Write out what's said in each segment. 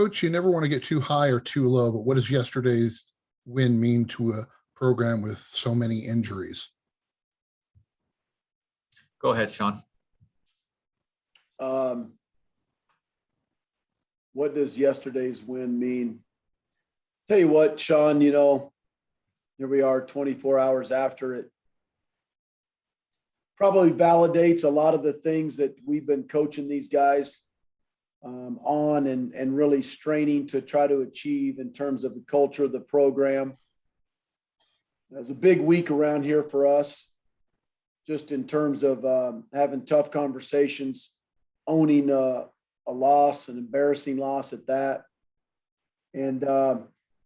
Coach, you never want to get too high or too low, but what does yesterday's win mean to a program with so many injuries? Go ahead, Sean. What does yesterday's win mean? Tell you what, Sean, here we are 24 hours after it. Probably validates a lot of the things that we've been coaching these guys on and really straining to try to achieve in terms of the culture of the program. It was a big week around here for us, just in terms of having tough conversations, owning a loss, an embarrassing loss at that, and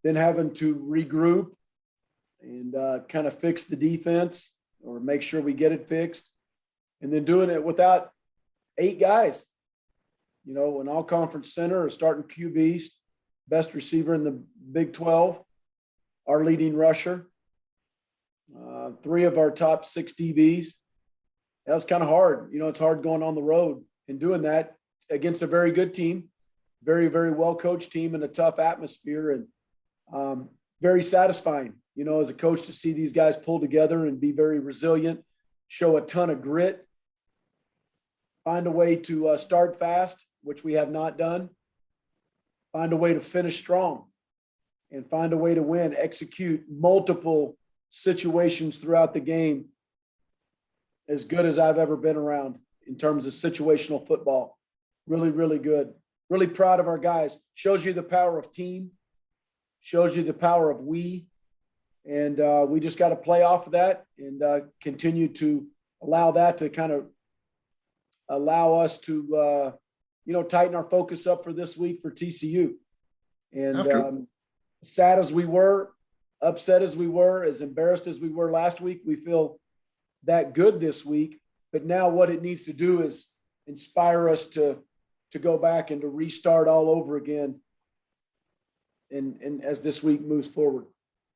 then having to regroup and kind of fix the defense or make sure we get it fixed, and then doing it without 8 guys. An all-conference center, a starting QB, best receiver in the Big 12, our leading rusher, 3 of our top 6 DBs. That was kind of hard. It's hard going on the road and doing that against a very good team, very, very well-coached team in a tough atmosphere, and very satisfying, as a coach, to see these guys pull together and be very resilient, show a ton of grit, find a way to start fast, which we have not done, find a way to finish strong, and find a way to win, execute multiple situations throughout the game as good as I've ever been around in terms of situational football. Really, really good. Really proud of our guys. Shows you the power of team, shows you the power of we, and we just got to play off of that and continue to allow that to kind of allow us to, tighten our focus up for this week for TCU. And sad as we were, upset as we were, as embarrassed as we were last week, we feel that good this week. But now what it needs to do is inspire us to go back and to restart all over again. And as this week moves forward.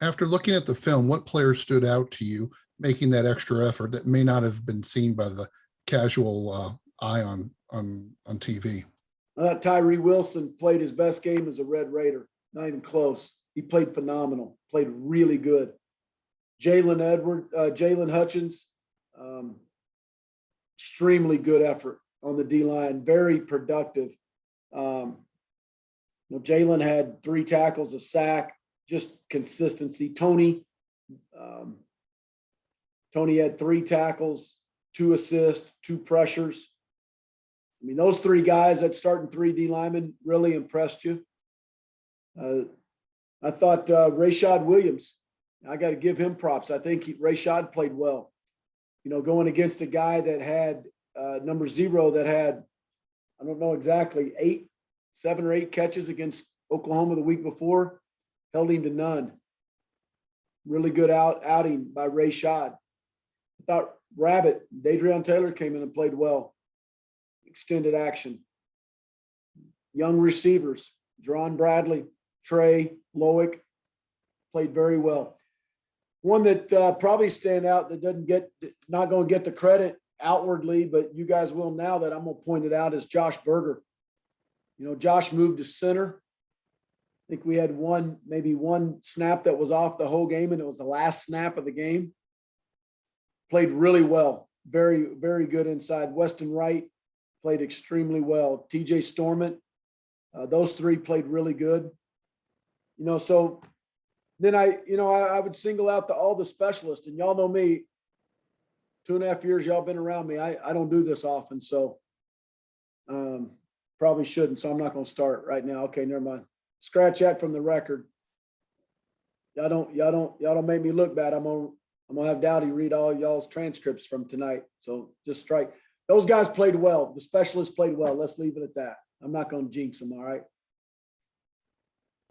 After looking at the film, what players stood out to you making that extra effort that may not have been seen by the casual eye on TV? I thought Tyree Wilson played his best game as a Red Raider. Not even close. He played phenomenal, played really good. Jalen Hutchins, extremely good effort on the D-line, very productive. Jalen had 3 tackles, a sack, just consistency. Tony had 3 tackles, 2 assists, 2 pressures. Those 3 guys that starting 3 D linemen really impressed you. I thought Rashad Williams, I got to give him props. I think Rashad played well. Going against a guy that had number 0 that had, I don't know exactly, 7 or 8 catches against Oklahoma the week before, held him to none. Really good outing by Rashad. I thought Rabbit, Dadrion Taylor came in and played well. Extended action. Young receivers, Jerron Bradley, Trey, Loic, played very well. One that probably stand out that not going to get the credit outwardly, but you guys will now that I'm going to point it out, is Josh Berger. Josh moved to center. I think we had maybe one snap that was off the whole game, and it was the last snap of the game. Played really well. Very, very good inside. Weston Wright played extremely well. TJ Stormont, those 3 played really good. So then I would single out all the specialists, and y'all know me, 2.5 years y'all been around me. I don't do this often, so probably shouldn't. So I'm not going to start right now. Okay, never mind. Scratch that from the record. Y'all don't make me look bad. I'm gonna have Dowdy read all y'all's transcripts from tonight. So just strike. Those guys played well. The specialists played well. Let's leave it at that. I'm not going to jinx them. All right.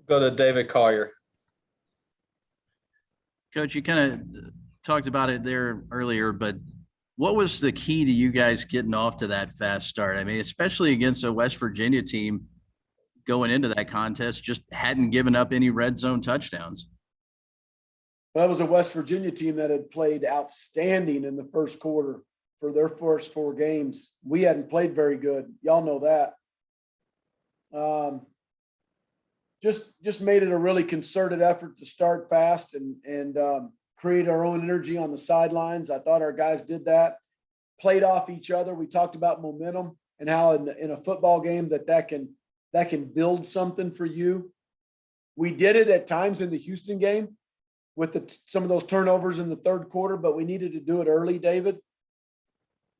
Go to David Collier. Coach, you kind of talked about it there earlier, but what was the key to you guys getting off to that fast start? Especially against a West Virginia team going into that contest, just hadn't given up any red zone touchdowns. Well, that was a West Virginia team that had played outstanding in the first quarter for their first 4 games. We hadn't played very good. Y'all know that. just made it a really concerted effort to start fast and create our own energy on the sidelines. I thought our guys did that, played off each other. We talked about momentum and how in a football game that can build something for you. We did it at times in the Houston game with some of those turnovers in the third quarter, but we needed to do it early, David.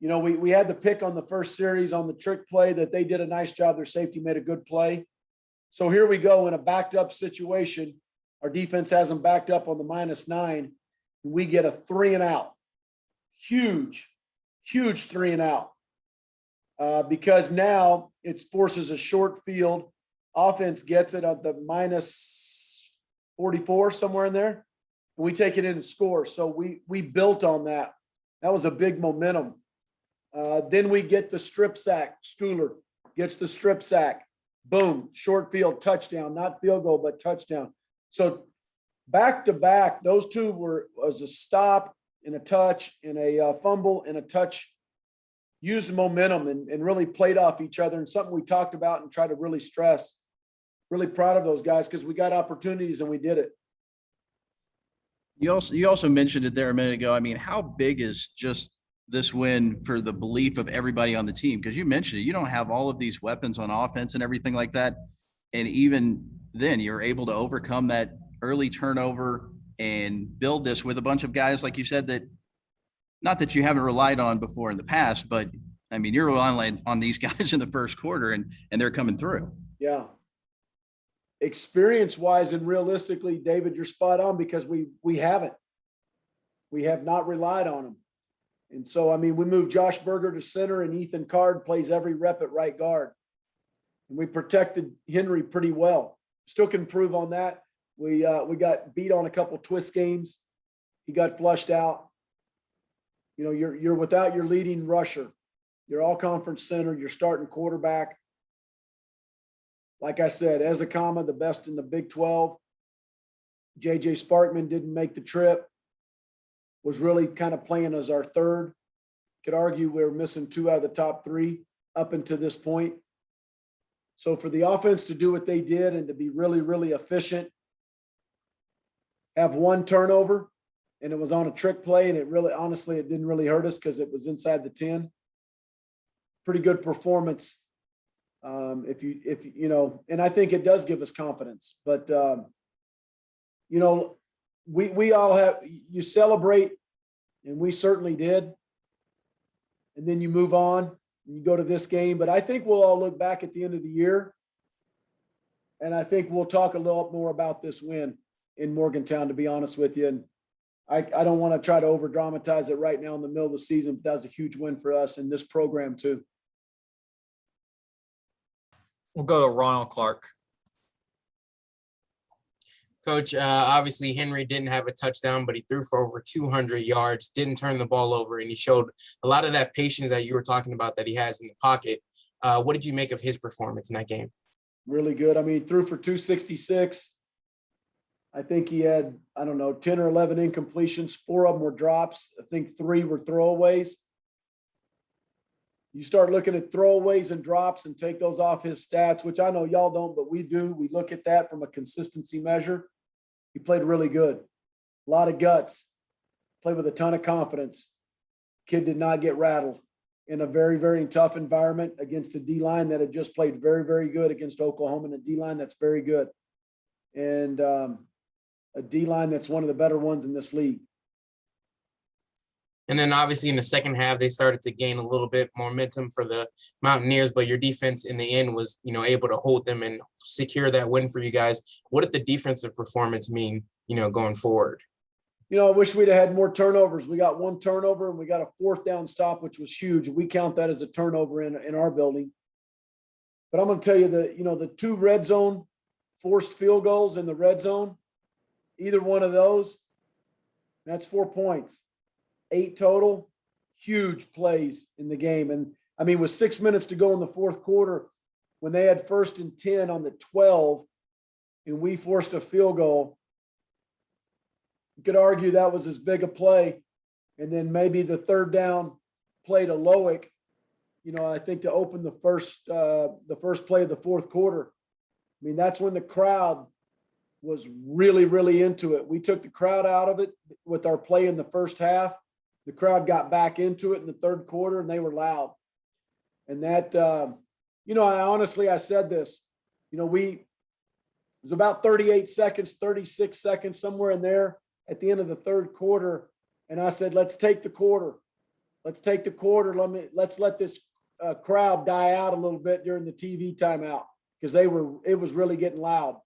You know, we had the pick on the first series on the trick play that they did a nice job. Their safety made a good play. So here we go in a backed up situation. Our defense has them backed up on the -9. And we get a 3 and out. Huge 3 and out. Because now it forces a short field. Offense gets it at the -44, somewhere in there. And we take it in and score. So we built on that. That was a big momentum. Then we get the strip sack. Schooler gets the strip sack. Boom, short field, touchdown, not field goal, but touchdown. So back to back, those two was a stop and a touch and a fumble and a touch. Used momentum and really played off each other, and something we talked about and tried to really stress. Really proud of those guys because we got opportunities and we did it. You also mentioned it there a minute ago. I mean, how big is just this win for the belief of everybody on the team? Because you mentioned it, you don't have all of these weapons on offense and everything like that. And even then you're able to overcome that early turnover and build this with a bunch of guys, like you said, that not that you haven't relied on before in the past, but I mean, you're relying on these guys in the first quarter and they're coming through. Yeah. Experience wise and realistically, David, you're spot on because we have not relied on them. And so, I mean, we moved Josh Berger to center and Ethan Card plays every rep at right guard. And we protected Henry pretty well. Still can improve on that. We got beat on a couple twist games. He got flushed out. You know, you're without your leading rusher. You're all conference center. You're starting quarterback. Like I said, Ezekama, the best in the Big 12. JJ Sparkman didn't make the trip. Was really kind of playing as our third. Could argue we're missing 2 out of the top 3 up until this point. So for the offense to do what they did and to be really, really efficient, have 1 turnover, and it was on a trick play, and it really, honestly, it didn't really hurt us because it was inside the 10. Pretty good performance. If you know, and I think it does give us confidence. But you know, we all have, you celebrate, and we certainly did. And then you move on and you go to this game. But I think we'll all look back at the end of the year. And I think we'll talk a little more about this win in Morgantown, to be honest with you. And I don't want to try to over dramatize it right now in the middle of the season, but that was a huge win for us in this program too. We'll go to Ronald Clark. Coach, obviously Henry didn't have a touchdown, but he threw for over 200 yards, didn't turn the ball over, and he showed a lot of that patience that you were talking about that he has in the pocket. What did you make of his performance in that game? Really good. I mean, he threw for 266. I think he had, 10 or 11 incompletions. 4 of them were drops. I think 3 were throwaways. You start looking at throwaways and drops and take those off his stats, which I know y'all don't, but we do. We look at that from a consistency measure. He played really good. A lot of guts. Played with a ton of confidence. Kid did not get rattled in a very, very tough environment against a D-line that had just played very, very good against Oklahoma, and a D-line that's very good. And a D-line that's one of the better ones in this league. And then obviously in the second half, they started to gain a little bit momentum for the Mountaineers, but your defense in the end was, able to hold them and secure that win for you guys. What did the defensive performance mean, going forward? I wish we'd have had more turnovers. We got 1 turnover and we got a 4th down stop, which was huge. We count that as a turnover in our building. But I'm going to tell you the 2 red zone forced field goals in the red zone, either one of those, that's 4 points. 8 total, huge plays in the game. And I mean, with 6 minutes to go in the 4th quarter, when they had 1st and 10 on the 12 and we forced a field goal, you could argue that was as big a play. And then maybe the 3rd down play to Loic, I think to open the first play of the 4th quarter. I mean, that's when the crowd was really, really into it. We took the crowd out of it with our play in the first half. The crowd got back into it in the third quarter, and they were loud. And that, I said this, it was about 38 seconds, 36 seconds, somewhere in there at the end of the third quarter. And I said, let's take the quarter. Let's take the quarter. Let's let this crowd die out a little bit during the TV timeout, because it was really getting loud.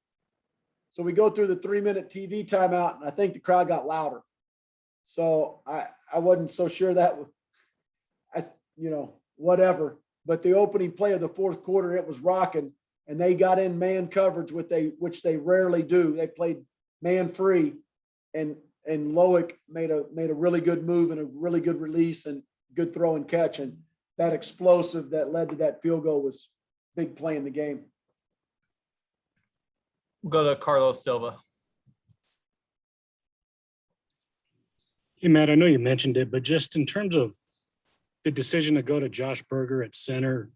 So we go through the 3-minute TV timeout, and I think the crowd got louder. So I wasn't so sure that whatever. But the opening play of the fourth quarter, it was rocking, and they got in man coverage, which they rarely do. They played man free, and Loic made a really good move and a really good release and good throw and catch, and that explosive that led to that field goal was a big play in the game. We'll go to Carlos Silva. Hey, Matt, I know you mentioned it, but just in terms of the decision to go to Josh Berger at center,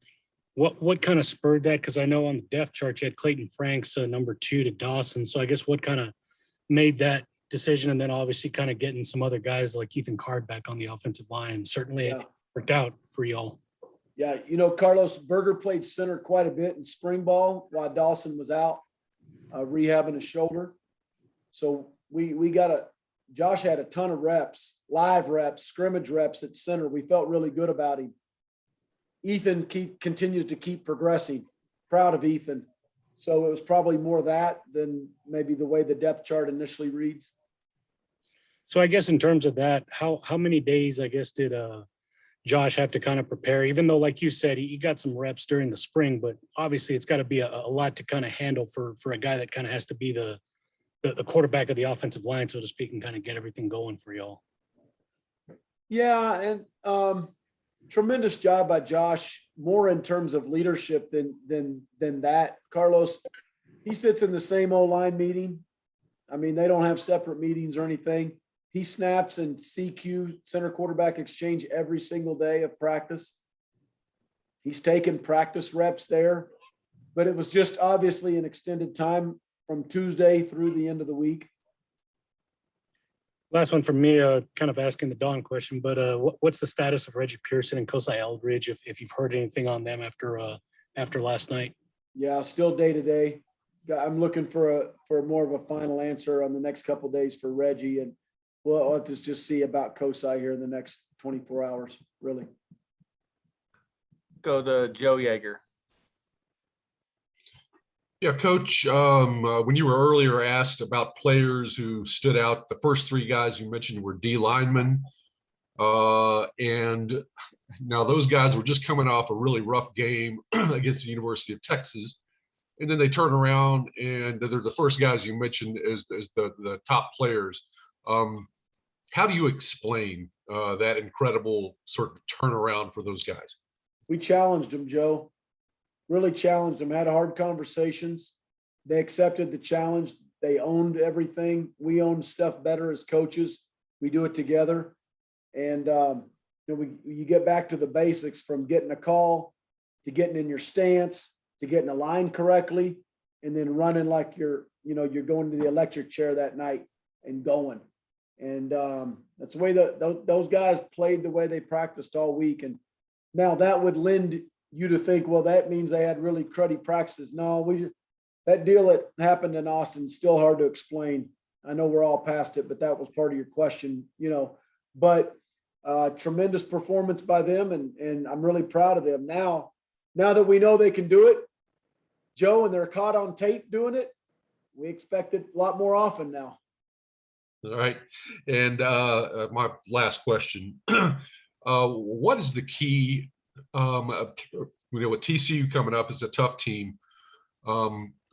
what kind of spurred that? Because I know on the depth chart you had Clayton Franks number 2 to Dawson. So I guess what kind of made that decision? And then obviously kind of getting some other guys like Ethan Card back on the offensive line. Certainly it worked out for y'all. Yeah, Carlos Berger played center quite a bit in spring ball while Dawson was out rehabbing his shoulder. So Josh had a ton of reps, live reps, scrimmage reps at center. We felt really good about him. Ethan continues to keep progressing. Proud of Ethan. So it was probably more that than maybe the way the depth chart initially reads. So I guess in terms of that, how many days, I guess, did Josh have to kind of prepare, even though, like you said, he got some reps during the spring, but obviously it's got to be a lot to kind of handle for a guy that kind of has to be the quarterback of the offensive line, so to speak, and kind of get everything going for y'all. Yeah. And tremendous job by Josh, more in terms of leadership than that. Carlos, he sits in the same O-line meeting. I mean, they don't have separate meetings or anything. He snaps in CQ, center quarterback exchange, every single day of practice. He's taken practice reps there, but it was just obviously an extended time from Tuesday through the end of the week. Last one from me, kind of asking the Dawn question, but what's the status of Reggie Pearson and Kosai Eldridge, if you've heard anything on them after last night? Yeah, still day to day. I'm looking for more of a final answer on the next couple of days for Reggie, and we'll have to just see about Kosai here in the next 24 hours, really. Go to Joe Yeager. Yeah, Coach, when you were earlier asked about players who stood out, the first 3 guys you mentioned were D linemen. And now those guys were just coming off a really rough game against the University of Texas. And then they turn around and they're the first guys you mentioned as the top players. How do you explain that incredible sort of turnaround for those guys? We challenged them, Joe. Really challenged them, had hard conversations. They accepted the challenge. They owned everything. We own stuff better as coaches. We do it together. And you get back to the basics, from getting a call to getting in your stance to getting aligned correctly, and then running like you're going to the electric chair that night and going. And that's the way those guys played, the way they practiced all week. And now that would lend you to think, well, that means they had really cruddy practices. No, that deal that happened in Austin is still hard to explain. I know we're all past it, but that was part of your question, but tremendous performance by them. And I'm really proud of them. Now that we know they can do it, Joe, and they're caught on tape doing it, we expect it a lot more often now. All right. And my last question, what is the key? With TCU coming up as a tough team,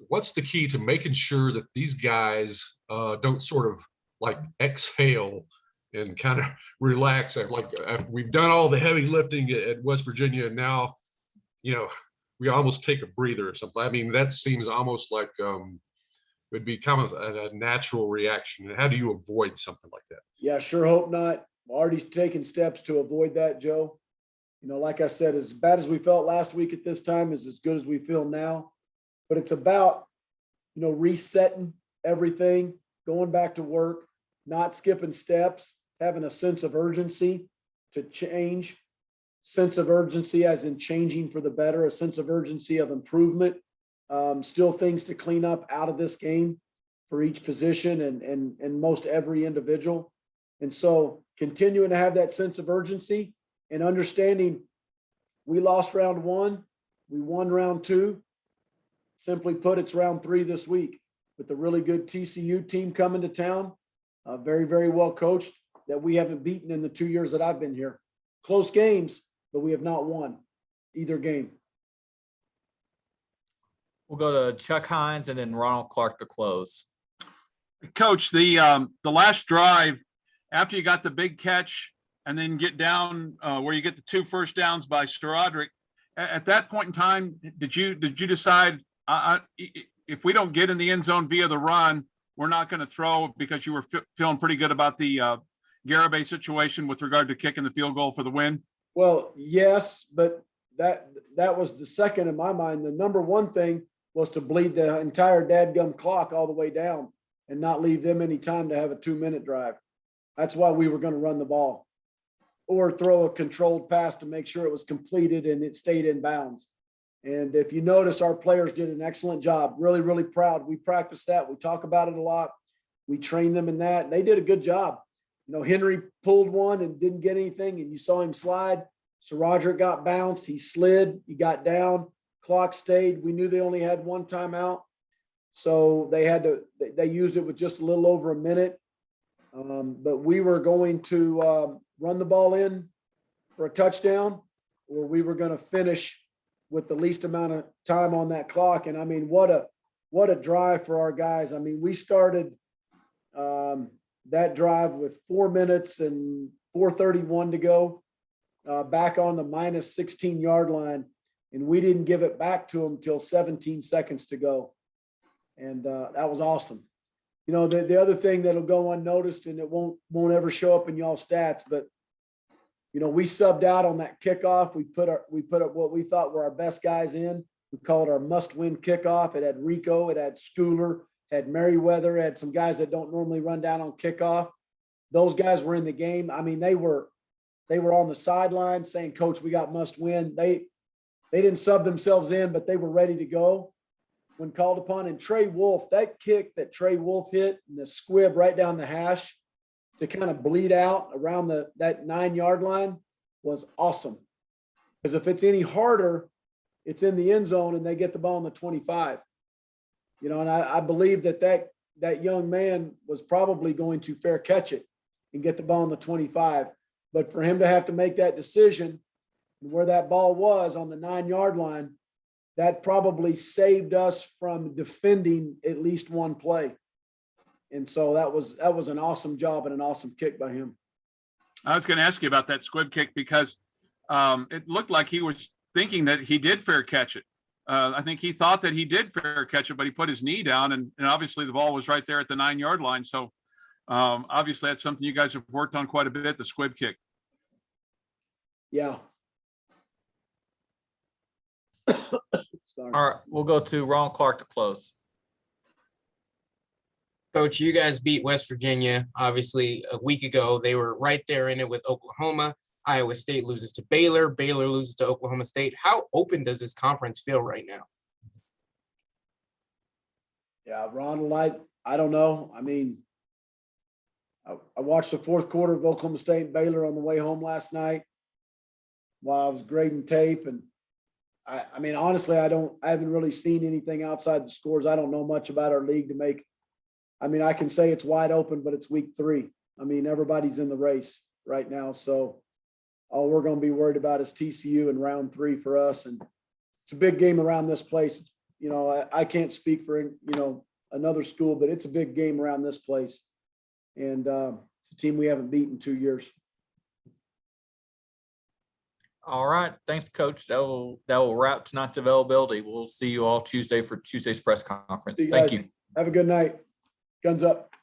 what's the key to making sure that these guys don't sort of like exhale and kind of relax? Like after we've done all the heavy lifting at West Virginia, and now, we almost take a breather or something. I mean, that seems almost like would be kind of a natural reaction. And how do you avoid something like that? Yeah, sure hope not. Already taking steps to avoid that, Joe. Like I said, as bad as we felt last week at this time is as good as we feel now. But it's about resetting everything, going back to work, not skipping steps, having a sense of urgency to change, sense of urgency as in changing for the better, a sense of urgency of improvement, still things to clean up out of this game for each position and most every individual. And so continuing to have that sense of urgency and understanding we lost round 1, we won round 2. Simply put, it's round 3 this week with a really good TCU team coming to town, very, very well coached that we haven't beaten in the 2 years that I've been here. Close games, but we have not won either game. We'll go to Chuck Heinz and then Ronald Clark to close. Coach, the last drive, after you got the big catch and then get down where you get the 2 first downs by Roderick, at that point in time, did you decide if we don't get in the end zone via the run, we're not going to throw, because you were feeling pretty good about the Garibay situation with regard to kicking the field goal for the win? Well, yes, but that was the second in my mind. The number one thing was to bleed the entire dadgum clock all the way down and not leave them any time to have a 2-minute drive. That's why we were going to run the ball or throw a controlled pass to make sure it was completed and it stayed in bounds. And if you notice, our players did an excellent job. Really, really proud. We practiced that. We talk about it a lot. We train them in that. They did a good job. Henry pulled one and didn't get anything, and you saw him slide. So Roger got bounced. He slid. He got down. Clock stayed. We knew they only had 1 timeout. So they used it with just a little over a minute. But we were going to run the ball in for a touchdown, or we were going to finish with the least amount of time on that clock. And I mean, what a drive for our guys. I mean, we started that drive with 4 minutes and 4:31 to go, back on the minus 16-yard line. And we didn't give it back to them until 17 seconds to go. And that was awesome. The other thing that'll go unnoticed, and it won't ever show up in y'all stats, but we subbed out on that kickoff. We put up what we thought were our best guys in. We called our must-win kickoff. It had Rico, it had Schooler, had Merriweather, had some guys that don't normally run down on kickoff. Those guys were in the game. I mean, they were on the sideline saying, "Coach, we got must-win." They didn't sub themselves in, but they were ready to go when called upon. And Trey Wolf, that kick that Trey Wolf hit and the squib right down the hash to kind of bleed out around that 9-yard line was awesome. Because if it's any harder, it's in the end zone and they get the ball on the 25. And I believe that young man was probably going to fair catch it and get the ball on the 25. But for him to have to make that decision where that ball was on the 9-yard line, that probably saved us from defending at least one play. And so that was an awesome job and an awesome kick by him. I was going to ask you about that squib kick because it looked like he was thinking that he did fair catch it. I think he thought that he did fair catch it, but he put his knee down, and obviously the ball was right there at the 9-yard line. So obviously that's something you guys have worked on quite a bit, the squib kick. Yeah. All right, we'll go to Ronald Clark to close. Coach, you guys beat West Virginia, obviously, a week ago. They were right there in it with Oklahoma. Iowa State loses to Baylor. Baylor loses to Oklahoma State. How open does this conference feel right now? Yeah, Ronald, I don't know. I mean, I watched the 4th quarter of Oklahoma State and Baylor on the way home last night while I was grading tape. And I mean, honestly, I haven't really seen anything outside the scores. I don't know much about our league to make. I mean, I can say it's wide open, but it's week 3. I mean, everybody's in the race right now. So all we're going to be worried about is TCU in round 3 for us. And it's a big game around this place. I can't speak for, another school, but it's a big game around this place. And it's a team we haven't beaten in 2 years. All right. Thanks, Coach. That will wrap tonight's availability. We'll see you all Tuesday for Tuesday's press conference. Thank you. Have a good night. Guns up.